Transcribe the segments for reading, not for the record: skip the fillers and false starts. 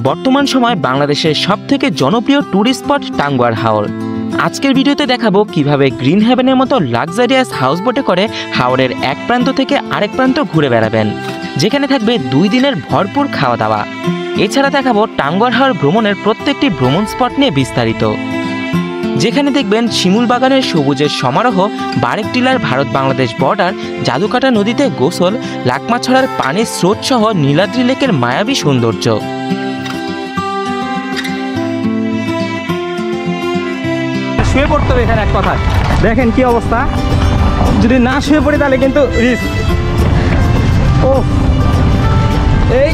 বর্তমান সময় বাংলাদেশের সবথেকে জনপ্রিয় ট্যুরিস্ট স্পট টাঙ্গুয়ার হাওর। আজকের ভিডিওতে দেখাবো কিভাবে গ্রিন হেভেনের মতো লাক্সারিয়াস হাউস বোটে করে হাওরের এক প্রান্ত থেকে আরেক প্রান্ত ঘুরে বেড়াবেন, যেখানে থাকবে 2 দিনের ভরপুর খাওয়া দাওয়া। এছাড়া দেখাবো টাঙ্গুয়ার হাওর ভ্রমণের প্রত্যেকটি ভ্রমণ স্পট নিয়ে বিস্তারিত, যেখানে দেখবেন শিমুল বাগানের সবুজের সমারোহ, বারেক টিলার ভারত বাংলাদেশ বর্ডার, জাদুকাটা নদীতে গোসল, লাকমাছড়ার পানির স্রোত সহ নীলাদ্রি লেকের মায়াবী সৌন্দর্য। শুয়ে পড়তে হবে এখানে, এক কথায় দেখেন কি অবস্থা। যদি না শুয়ে পড়ি তাহলে কিন্তু রিস্ক। ও এই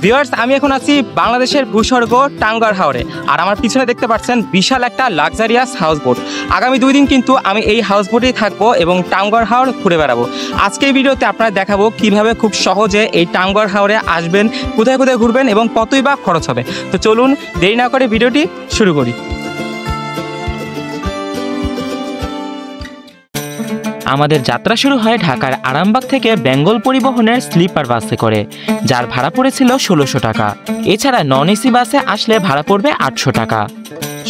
ভিউয়ার্স, আমি এখন আছি বাংলাদেশের ভূস্বর্গ টাঙ্গুয়ার হাওরে। আর আমার পিছনে দেখতে পাচ্ছেন বিশাল একটা লাক্সারিয়াস হাউস বোট। আগামী 2 দিন কিন্তু আমি এই হাউস বোটেই থাকবো এবং টাঙ্গুয়ার হাওর ঘুরে বেড়াবো। আজকের ভিডিওতে আপনারা দেখাবো কিভাবে খুব সহজে এই টাঙ্গুয়ার হাওরে আসবেন, কোথায় কোথায় ঘুরবেন এবং কতই বা খরচ হবে। তো চলুন দেরি না করে ভিডিওটি শুরু করি। আমাদের যাত্রা শুরু হয় ঢাকার আরামবাগ থেকে বেঙ্গল পরিবহনের স্লিপার বাসে করে, যার ভাড়া পড়েছিল 1600 টাকা। এছাড়া নন এসি বাসে আসলে ভাড়া পড়বে 800 টাকা।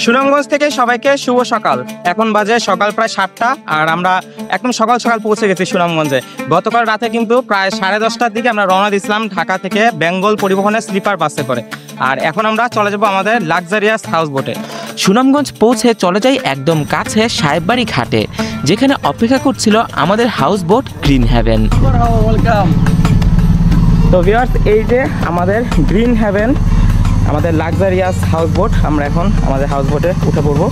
সুনামগঞ্জ থেকে সবাইকে শুভ সকাল। এখন বাজে সকাল প্রায় 7টা আর আমরা একদম সকাল সকাল পৌঁছে গেছি সুনামগঞ্জে। গতকাল রাতে কিন্তু প্রায় 10:30টার দিকে আমরা রওনা দিয়েছিলাম ঢাকা থেকে বেঙ্গল পরিবহনের স্লিপার বাসে করে। আর এখন আমরা চলে যাব আমাদের লাক্সারিয়াস হাউস বোটে। সুনামগঞ্জ পৌঁছে চলে যাই একদম কাছে সাহেববাড়ি ঘাটে, যেখানে অপেক্ষা করছিল আমাদের হাউস বোট গ্রিন হেভেন। তো ভিউয়ার্স, এই যে আমাদের গ্রিন হেভেন, আমাদের লাক্সারিয়াস হাউস বোট। আমরা এখন আমাদের হাউস বোটে উঠে পড়বো।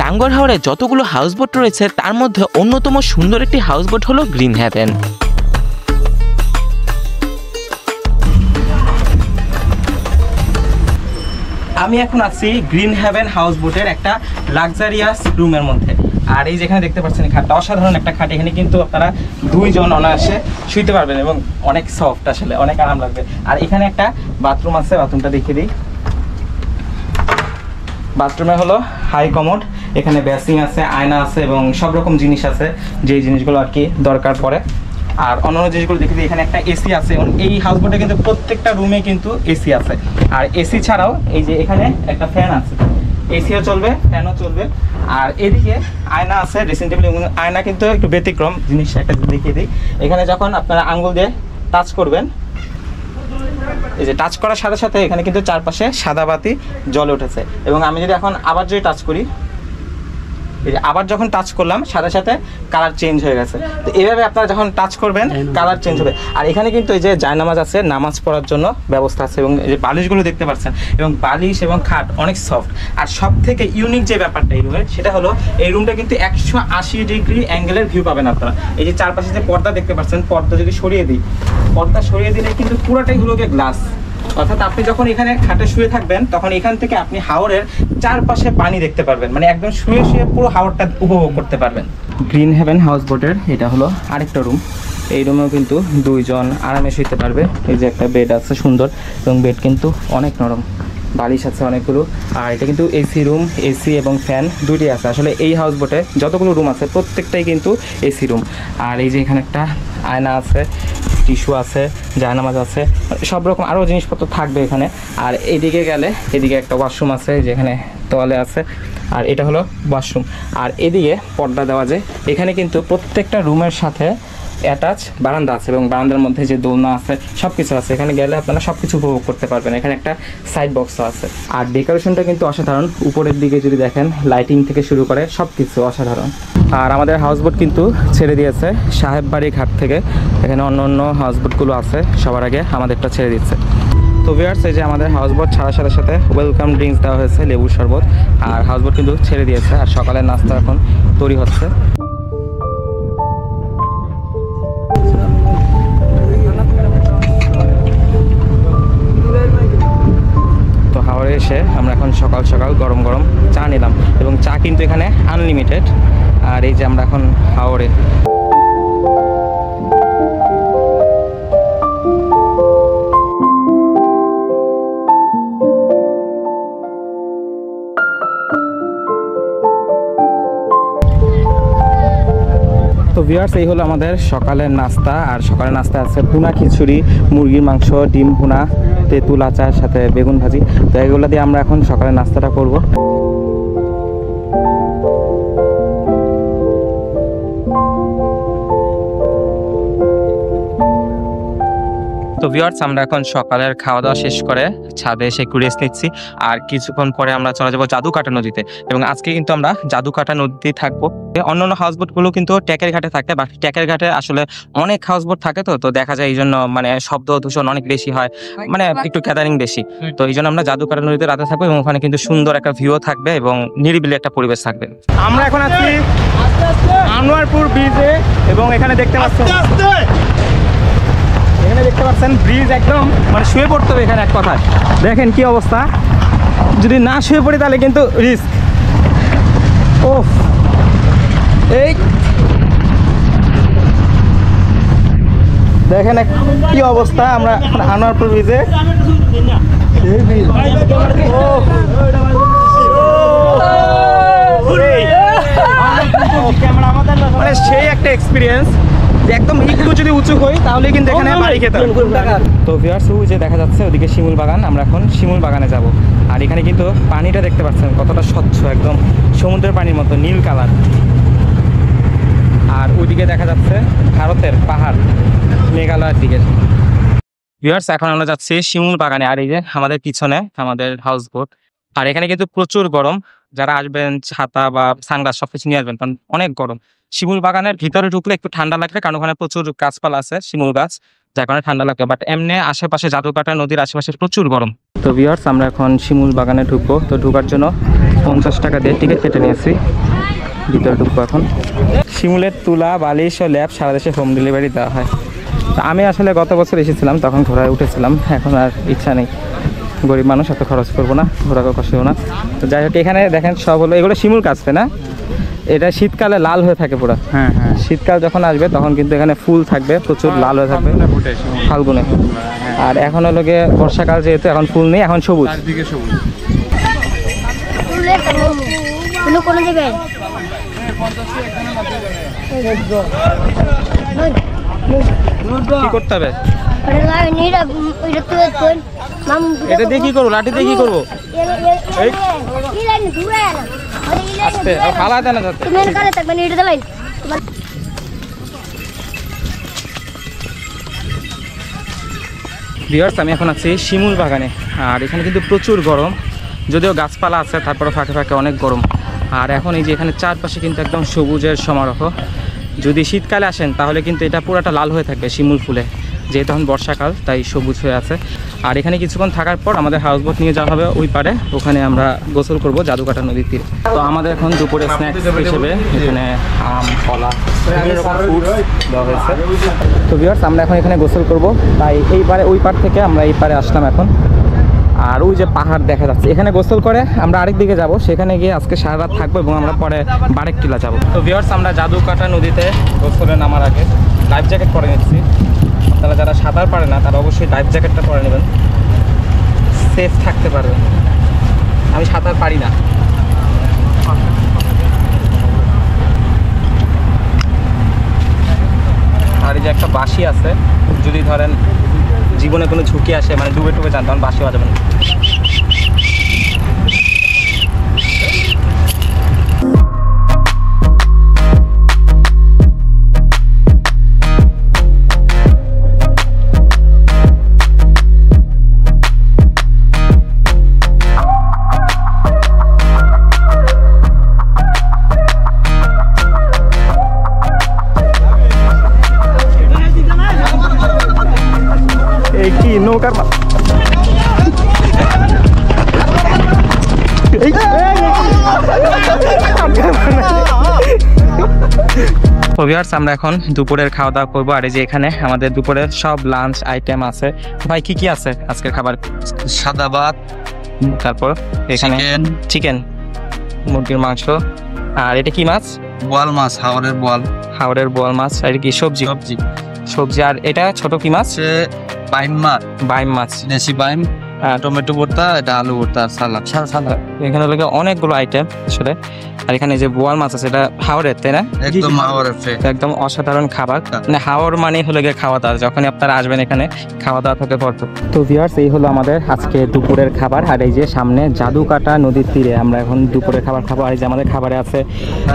টাঙ্গুয়ার হাওরে যতগুলো হাউস বোট রয়েছে তার মধ্যে অন্যতম সুন্দর একটি হাউস বোট হলো গ্রিন হেভেন। আমি এখন আছি গ্রিন হেভেন হাউস বোটের একটা লাক্সারিয়াস রুমের মধ্যে। আর এই যেখানে দেখতে পাচ্ছেন খাটটা অসাধারণ একটা খাট। এখানে কিন্তু আপনারা 2 জন অনায়াসে শুইতে পারবেন এবং অনেক সফট, আসলে অনেক আরাম লাগবে। আর এখানে একটা বাথরুম আছে, বাথরুমটা দেখিয়ে দিই। বাথরুমে হলো হাই কমোড, এখানে বেসিং আছে, আয়না আছে এবং সব রকম জিনিস আছে যেই জিনিসগুলো আর কি দরকার পড়ে। আর অন্যান্য জিনিসগুলো দেখে দিই, এখানে একটা এসি আছে এবং এই হাউস বোটে কিন্তু প্রত্যেকটা রুমে কিন্তু এসি আছে। আর এসি ছাড়াও এই যে এখানে একটা ফ্যান আছে, এসিও চলবে, ফ্যানও চলবে। আর এদিকে আয়না আছে, ড্রেসিং টেবিল। আয়না কিন্তু একটু ব্যতিক্রম জিনিস, একটা দেখিয়ে দিই। এখানে যখন আপনারা আঙ্গুল দিয়ে টাচ করবেন, এই যে টাচ করার সাথে সাথে এখানে কিন্তু চারপাশে সাদা বাতি জ্বলে উঠেছে। এবং আমি যদি এখন আবার যদি টাচ করি, এই যে আবার যখন টাচ করলাম সাথে সাথে কালার চেঞ্জ হয়ে গেছে। তো এইভাবে আপনারা যখন টাচ করবেন কালার চেঞ্জ হবে। আর এখানে কিন্তু এই যে জায়নামাজ আছে, নামাজ পড়ার জন্য ব্যবস্থা আছে। এবং এই যে বালিশগুলো দেখতে পাচ্ছেন, এবং বালিশ এবং খাট অনেক সফট। আর সব থেকে ইউনিক যে ব্যাপারটা এই রুমের, সেটা হলো এই রুমটা কিন্তু 180 ডিগ্রি অ্যাঙ্গেলের ভিউ পাবেন আপনারা। এই যে চারপাশে যে পর্দা দেখতে পাচ্ছেন, পর্দা যদি সরিয়ে দিই, পর্দা সরিয়ে দিলে কিন্তু পুরোটাই হলোকে গ্লাস। অর্থাৎ আপনি যখন এখানে খাটে শুয়ে থাকবেন তখন এখান থেকে আপনি হাওরের চারপাশে পানি দেখতে পারবেন, মানে একদম শুয়ে শুয়ে পুরো হাওরটা উপভোগ করতে পারবেন। গ্রিন হেভেন হাউস বোটের এটা হলো আরেকটা রুম। এই রুমেও কিন্তু 2 জন আরামে শুতে পারবে। এই যে একটা বেড আছে সুন্দর, এবং বেড কিন্তু অনেক নরম, বালিশ আছে অনেকগুলো। আর এটা কিন্তু এসি রুম, এসি এবং ফ্যান দুইটাই আছে। আসলে এই হাউস বোটে যতগুলো রুম আছে প্রত্যেকটাই কিন্তু এসি রুম। আর এই যে এখানে একটা আয়না আছে, টিস্যু আছে, জায়নামাজ আছে, সব রকম আরও জিনিসপত্র থাকবে এখানে। আর এদিকে গেলে এদিকে একটা ওয়াশরুম আছে, যেখানে তোয়ালে আছে। আর এটা হলো ওয়াশরুম। আর এদিকে পর্দা দেওয়া যায়। এখানে কিন্তু প্রত্যেকটা রুমের সাথে অ্যাটাচ বারান্দা আছে এবং বারান্দার মধ্যে যে দোলনা আছে সব কিছু আছে। এখানে গেলে আপনারা সব কিছু উপভোগ করতে পারবেন। এখানে একটা সাইড বক্সও আছে। আর ডেকোরেশনটা কিন্তু অসাধারণ। উপরের দিকে যদি দেখেন, লাইটিং থেকে শুরু করে সব কিছু অসাধারণ। আর আমাদের হাউসবোট কিন্তু ছেড়ে দিয়েছে সাহেববাড়ি ঘাট থেকে। এখানে অন্য অন্য হাউসবোটগুলো আছে, সবার আগে আমাদেরটা ছেড়ে দিচ্ছে। তো ভিউয়ার্স, এই যে আমাদের হাউসবোট ছাড়ার সাথে সাথে ওয়েলকাম ড্রিঙ্কস দেওয়া হয়েছে, লেবুর শরবত। আর হাউসবোট কিন্তু ছেড়ে দিয়েছে। আর সকালের নাস্তা এখন তৈরি হচ্ছে। এসে আমরা এখন সকাল সকাল গরম গরম চা নিলাম, এবং চা কিন্তু এখানে আনলিমিটেড। আর এই যে আমরা এখন হাওরে। তো ভিউয়ার্স, এই হলো আমাদের সকালের নাস্তা। আর সকালের নাস্তা আছে ভুনা খিচুড়ি, মুরগির মাংস, ডিম ভুনা, তেঁতুল আচার, সাথে বেগুন ভাজি। তো এগুলো দিয়ে আমরা এখন সকালের নাস্তাটা করব। তো ভিউয়ার্স, আমরা এখন সকালের খাওয়া দাওয়া শেষ করে ছাদে এসে একটু রেস্ট নিচ্ছি। আর কিছুক্ষণ পরে আমরা চলে যাবো জাদুকাটা নদীতে, এবং আজকে কিন্তু আমরা জাদুকাটা নদীতেই থাকবো। অন্যান্য হাউসবোটগুলো কিন্তু ট্যাকের ঘাটে থাকে, বাট ট্যাকের ঘাটে আসলে অনেক হাউসবোট থাকে, তো দেখা যায় এই জন্য মানে শব্দ দূষণ অনেক বেশি হয়, মানে একটু গ্যাদারিং বেশি। তো এই জন্য আমরা জাদুকাটা নদীতে রাতে থাকবো, এবং ওখানে কিন্তু সুন্দর একটা ভিউ থাকবে এবং নিরিবিলি একটা পরিবেশ থাকবে। আমরা এখন আছি আনোয়ারপুর ব্রিজে, এবং এখানে দেখতে পাচ্ছেন ব্রিজ একদম মানে শুয়ে পড়তে হবে এখানে। এক কথায় দেখেন কি অবস্থা, যদি না শুয়ে পড়ি তাহলে কিন্তু রিস্ক। ওফ, এই দেখেন কি অবস্থা। আমরা আনোয়ারপুর ব্রিজে, মানে সেই একটা এক্সপিরিয়েন্স যে একদম একটু যদি উঁচু হই তাহলে কিন্তু এখানে বাড়ি খেতে। তো ভিউয়ার্স, যে দেখা যাচ্ছে ওদিকে শিমুল বাগান, আমরা এখন শিমুল বাগানে যাব। আর এখানে কিন্তু পানিটা দেখতে পাচ্ছেন কতটা স্বচ্ছ, একদম সমুদ্রের পানির মতো নীল কালার। আর ওইদিকে দেখা যাচ্ছে ভারতের পাহাড়, মেঘালয়ের দিকে। ভিউয়ার্স, এখন আমরা যাচ্ছি শিমুল বাগানে। আর এই যে আমাদের পিছনে আমাদের হাউস বোট। আর এখানে কিন্তু প্রচুর গরম, যারা আসবেন ছাতা বা সানগ্লাস সবকিছু নিয়ে আসবেন, কারণ অনেক গরম। শিমুল বাগানের ভিতরে ঢুকলে একটু ঠান্ডা লাগবে, কারণ ওখানে প্রচুর গাছপালা আছে, শিমুল গাছ, যার কারণে ঠান্ডা লাগবে। বাট এমনি আশেপাশে জাদুকাটা নদীর আশেপাশে প্রচুর গরম। তো ভিউয়ার্স, আমরা এখন শিমুল বাগানে ঢুকবো। তো ঢুকার জন্য 50 টাকা দিয়ে টিকিট কেটে নিয়েছি, ভিতরে ঢুকবো এখন। শিমুলের তুলা, বালিশ ও ল্যাব সারা দেশে হোম ডেলিভারি দেওয়া হয়। আমি আসলে গত বছর এসেছিলাম, তখন ঘোড়ায় উঠেছিলাম, এখন আর ইচ্ছা নেই, গরিব মানুষ, এত খরচ করবো না, ঘোরাকে কষ্ট করবো না। তো যাই হোক, এখানে দেখেন সব হলো, এগুলো শিমুল গাছ না, এটা শীতকালে লাল হয়ে থাকে পুরো। হ্যাঁ, শীতকাল যখন আসবে তখন কিন্তু এখানে ফুল থাকবে, প্রচুর লাল হয়ে থাকবে ফাল্গুনে। আর এখন হলো গিয়ে বর্ষাকাল, যেহেতু এখন ফুল নেই, এখন সবুজ। কি করতে হবে? এটা দিয়ে কি করবো? লাঠি দিয়ে কি করবো? ভিউয়ার্স, আমি এখন আছি শিমুল বাগানে। আর এখানে কিন্তু প্রচুর গরম, যদিও গাছপালা আছে, তারপরে ফাঁকে ফাঁকে অনেক গরম। আর এখন এই যে এখানে চারপাশে কিন্তু একদম সবুজের সমারোহ। যদি শীতকালে আসেন তাহলে কিন্তু এটা পুরোটা লাল হয়ে থাকবে শিমুল ফুলে, যেহেতু এখন বর্ষাকাল তাই সবুজ হয়ে আছে। আর এখানে কিছুক্ষণ থাকার পর আমাদের হাউসবোট নিয়ে যাওয়া হবে ওই পারে, ওখানে আমরা গোসল করব জাদুকাটা নদীর তীরে। তো আমাদের এখন দুপুরে স্ন্যাক্স হিসেবে এখানে আম, কলা, বিভিন্ন রকম ফ্রুটস দেওয়া হয়েছে। তো ভিউয়ার্স, আমরা এখন এখানে গোসল করব, তাই এই পারে ওই পার থেকে আমরা এই পারে আসলাম এখন। আর ওই যে পাহাড় দেখা যাচ্ছে, এখানে গোসল করে আমরা আরেক দিকে যাব, সেখানে গিয়ে আজকে সারা রাত থাকবো, এবং আমরা পরে বারেকটিলা যাব। তো ভিউয়ার্স, আমরা জাদুকাটা নদীতে গোসলে নামার আগে লাইফ জ্যাকেট পরে নিচ্ছি। আপনারা যারা সাঁতার পারে না তারা অবশ্যই লাইফ জ্যাকেটটা পরে নেবেন, সেফ থাকতে পারবেন। আমি সাঁতার পারি না। আর এই যে একটা বাঁশি আছে, যদি ধরেন জীবনে কোনো ঝুঁকি আসে, মানে ডুবে টুবে যান, তখন বাঁশি বাজাবেন। নৌকার আমরা এখন দুপুরের খাওয়া দাওয়া করবো। আর এই যে এখানে আমাদের দুপুরের সব লাঞ্চ আইটেম আছে। ভাই কি কি আছে আজকের খাবার? সাদা ভাত, তারপর এখানে চিকেন, মুরগির মাংস। আর এটা কি মাছ? বোয়াল মাছ, হাওড়ের বোয়াল মাছ। আর এটা কি সবজি? সবজি। আর এটা ছোট কি মাছ? বাইম মাছ, দেশি বাইম, টমেটো ভর্তা, এটা আলু ভর্তা আর সালাদ। এখানে লাগে অনেকগুলো আইটেম আসলে। আর এখানে যে বোয়াল মাছ আছে, এটা হাওড়ের, তাই না? একদম হাওড়ের ফ্রেশ, একদম অসাধারণ খাবার। মানে হাওড় মানে হলো গিয়ে খাওয়া দাওয়া, যখনই আপনারা আসবেন এখানে খাওয়া দাওয়া থেকে ভরপুর। তো ভিউয়ার্স, এই হলো আমাদের আজকে দুপুরের খাবার। আর এই যে সামনে জাদুকাটা নদীর তীরে আমরা এখন দুপুরের খাবার খাবো। আর এই যে আমাদের খাবারে আছে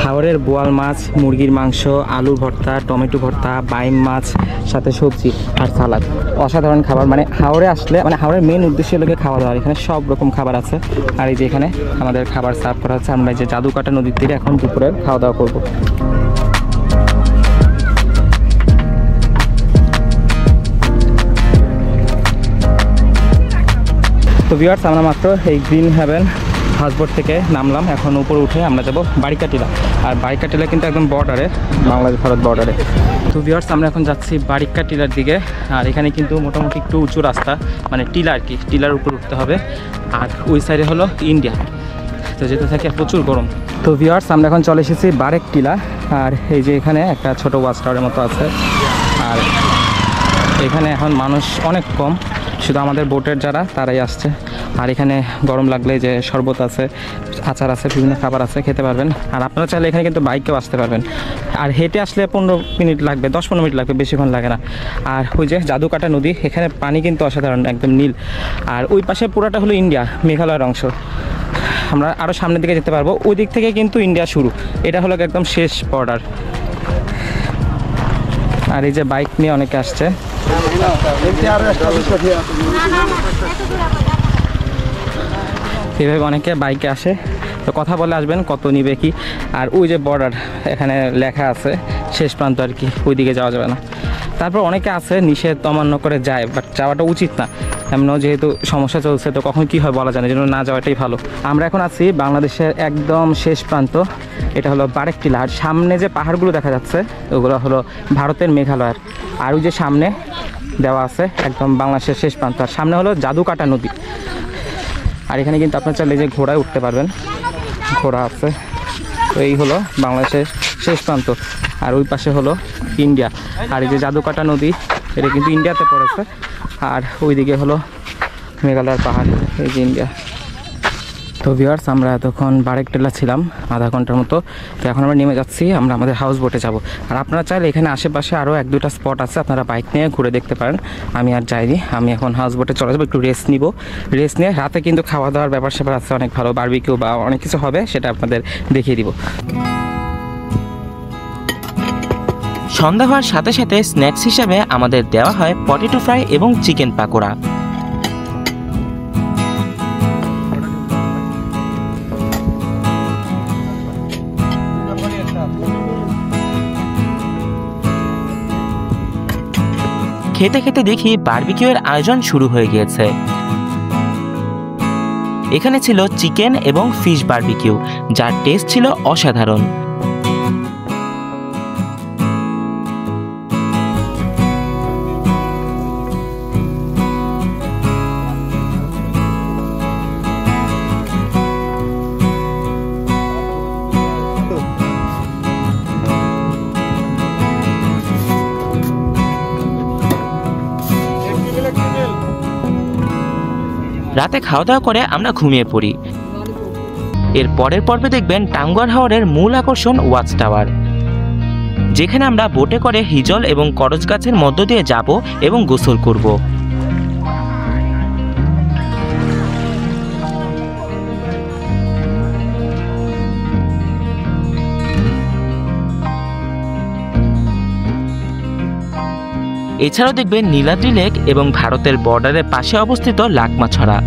হাওড়ের বোয়াল মাছ, মুরগির মাংস, আলু ভর্তা, টমেটো ভর্তা, বাইম মাছ, সাথে সবজি আর সালাদ। অসাধারণ খাবার। মানে হাওড়ে আসলে, মানে হাওড়ের মেন উদ্দেশ্য হলো গিয়ে খাওয়া দাওয়া। এখানে সব রকম খাবার আছে। আর এই যে এখানে আমাদের খাবার সার্ভ করা হচ্ছে। আমরা এই যে জাদুকাটা নদীর তীরে এখন দুপুরের খাওয়া দাওয়া করবো। তো ভিউয়ার্স, আমরা মাত্র এই গ্রিন হেভেন হাউসবোট থেকে নামলাম। এখন উপরে উঠে আমরা যাব বারিকা টিলা। আর বারিকা টিলা কিন্তু একদম বর্ডারে, বাংলাদেশ ভারত বর্ডারে। তো ভিউয়ার্স, আমরা এখন যাচ্ছি বারিকা টিলার দিকে। আর এখানে কিন্তু মোটামুটি একটু উঁচু রাস্তা, মানে টিলা আর কি, টিলার উপর উঠতে হবে। আর ওই সাইডে হলো ইন্ডিয়া। তো যেতে থাকে প্রচুর গরম। তো ভিউয়ার্স, আমরা এখন চলে এসেছি বারেক টিলা। আর এই যে এখানে একটা ছোট ওয়াচ টাওয়ারের মতো আছে। আর এখানে এখন মানুষ অনেক কম, শুধু আমাদের বোটের যারা তারাই আসছে। আর এখানে গরম লাগলে যে শরবত আছে, আচার আছে, বিভিন্ন খাবার আছে, খেতে পারবেন। আর আপনারা চাইলে এখানে কিন্তু বাইকেও আসতে পারবেন। আর হেঁটে আসলে 15 মিনিট লাগবে, 10-15 মিনিট লাগবে, বেশিক্ষণ লাগে না। আর ওই যে জাদুকাটা নদী, এখানে পানি কিন্তু অসাধারণ, একদম নীল। আর ওই পাশে পুরোটা হলো ইন্ডিয়া, মেঘালয়ের অংশ। আমরা আরও সামনের দিকে যেতে পারবো। ওই দিক থেকে কিন্তু ইন্ডিয়া শুরু, এটা হলো একদম শেষ বর্ডার। আর এই যে বাইক নিয়ে অনেকে আসছে। এভাবে অনেকে বাইকে আসে। তো কথা বলে আসবেন কত নিবে কি। আর ওই যে বর্ডার, এখানে লেখা আছে শেষ প্রান্ত আর কি, ওই দিকে যাওয়া যাবে না। তারপর অনেকে আছে নিষেধ অমান্য করে যায়, বাট যাওয়াটা উচিত না। এমনও যেহেতু সমস্যা চলছে, তো কখন কী হয় বলা যায় না, যেন না যাওয়াটাই ভালো। আমরা এখন আছি বাংলাদেশের একদম শেষ প্রান্ত, এটা হলো বারেক টিলা। আর সামনে যে পাহাড়গুলো দেখা যাচ্ছে ওগুলো হলো ভারতের মেঘালয়ের। আর ওই যে সামনে দেওয়া আছে একদম বাংলাদেশের শেষ প্রান্ত। আর সামনে হলো জাদুকাটা নদী। আর এখানে কিন্তু আপনার চাইলে যে ঘোড়ায় উঠতে পারবেন, ঘোড়া আছে। তো এই হলো বাংলাদেশের শেষ প্রান্ত। আর ওই পাশে হলো ইন্ডিয়া। আর এই যে জাদুকাটা নদী, এটা কিন্তু ইন্ডিয়াতে পড়েছে। আর ওইদিকে হলো মেঘালয়ের পাহাড়, এই যে ইন্ডিয়া। তো ভিউয়ার্স, আমরা এতক্ষণ বারেক টিলা ছিলাম আধা ঘন্টার মতো। তো এখন আমরা নেমে যাচ্ছি, আমরা আমাদের হাউস বোটে যাব। আর আপনারা চাইলে এখানে আশেপাশে আরও 1-2টা স্পট আছে, আপনারা বাইক নিয়ে ঘুরে দেখতে পারেন। আমি আর যাইনি, আমি এখন হাউস বোটে চলে যাবো, একটু রেস্ট নিব। রেস্ট নিয়ে রাতে কিন্তু খাওয়া দাওয়ার ব্যাপার স্যাপার আছে অনেক ভালো, বারবিকিউ বা অনেক কিছু হবে, সেটা আপনাদের দেখিয়ে দিব। সন্ধ্যা হওয়ার সাথে সাথে স্ন্যাক্স হিসাবে আমাদের দেওয়া হয় পটেটো ফ্রাই এবং চিকেন পাকোড়া। খেতে খেতে দেখি বারবিকিউয়ের আয়োজন শুরু হয়ে গিয়েছে। এখানে ছিল চিকেন এবং ফিশ বারবিকিউ, যার টেস্ট ছিল অসাধারণ। রাতে খাওয়া দাওয়া করে আমরা ঘুমিয়ে পড়ি। এর পরের পর্বে দেখবেন টাঙ্গুয়ার হাওরের মূল আকর্ষণ ওয়াচ টাওয়ার, যেখানে আমরা বোটে করে হিজল এবং করজ গাছের মধ্য দিয়ে যাব এবং গোসল করব। এছাড়াও দেখবেন নীলাদ্রি লেক এবং ভারতের বর্ডারের পাশে অবস্থিত লাকমাছড়া।